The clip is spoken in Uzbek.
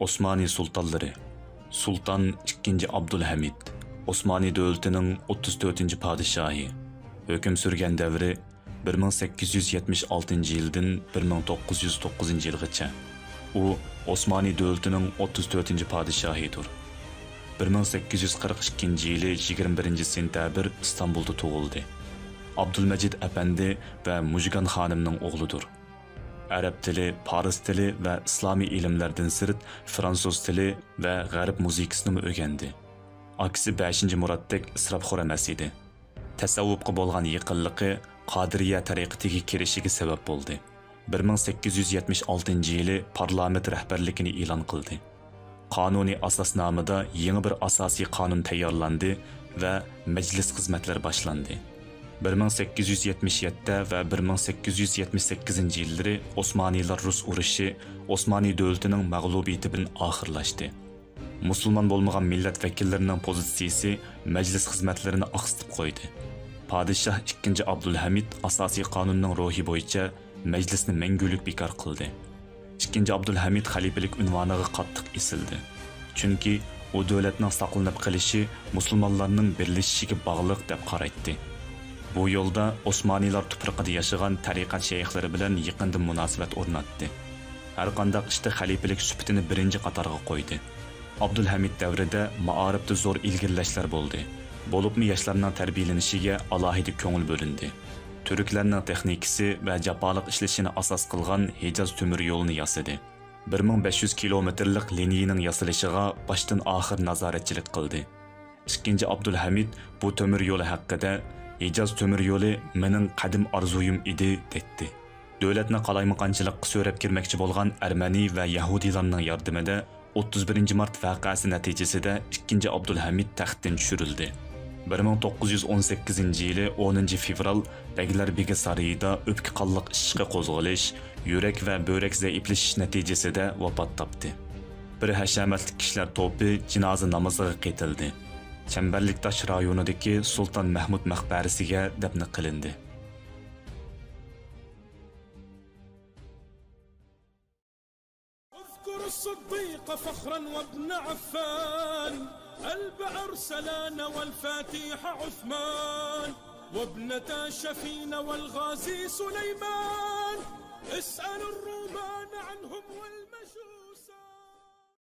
Osmani sultanları Sultan II. Abdülhamid Osmani devletinin 34. padişahı. Hüküm sürgen devri 1876 yıldan 1909 yılgacha. U Osmani devletinin 34. padişahıdır. 1842 yılı 21. sentabr İstanbul'da doğuldu. Abdülmecid Efendi ve Mujgan Hanım'ın oğludur. Arap dili, Paris dili ve İslami ilimlerden sırt Fransız dili ve Garip müzikasını öğrendi. Aksi 5. Murat'dek israfxo'r emas edi. Tasavvufga bo'lgan yaqinligi Qadiriya tariqatiga kirishiga sabab bo'ldi. 1876 yili parlament rahbarligini e'lon qildi. Qonuniy asosnomada yangi bir asosiy qonun tayyorlandi va majlis xizmatlari boshlandi. 1877 ve 1878 yılları Osmanlılar Rus urushi Osmanlı devletinin mağlubiyeti bilan oxirlashdi. Musulmon bo'lmagan millat vakillarining pozitsiyasi majlis xizmatlarini aqsitib qo'ydi. Padişah 2. Abdülhamid asosiy qonunning ruhi bo'yicha majlisni mangulik bekor qildi. 2. Abdülhamid xalifalik unvoniga qattiq esildi. Chunki u davlatning saqlanib qolishi musulmonlarning birlashishiga bog'liq deb qaraydi. Bu yolda Osmanlılar tupraqida yaşagan tariqat shayxlari bilan yaqindan munosabat o'rnatdi. Har qanday ishda xalifalik suhbatini birinchi qatorga qo'ydi. Abdülhamid davrida maarifda zo'r ilgirlashlar bo'ldi. Bo'libmi yoshlarning tarbiyalanishiga alohida ko'ngil bo'lindi. Turklarning texnikasi va jafoliq ishlashini asos qilgan Hijaz temir yo'lini yasadi. 1500 kilometrlik liniyaning yasilishiga boshdan oxir nazoratchilik qildi. 2. Abdülhamid bu temir yo'li haqida Hijaz temir yo'li mening qadim arzuyum edi dedi. Davlatni qalaymiqanchilikqa so'rab kirmoqchi bo'lgan Armani va Yahudilarning yordamida 31 mart vaqasi natijasida 2. Abdülhamid taxtdan tushirildi. 1918 yili 10 fevral Beglerbegi sarayida o'pka qonliq ishqi qo'zg'alish, yurak va böbrek zaiflashish natijasida vafot topdi. Bir hashamatli kishilar to'pi jinoza namoziga qaytildi. Çemberliktaş rayonidagi Sultan Mahmud maqbarasiga dafn qilindi. اذكر الصديق فخرا وابن عفان البعر سلان والفاتح عثمان وابنتا شفين والغازي سليمان اسأل الرومان عنهم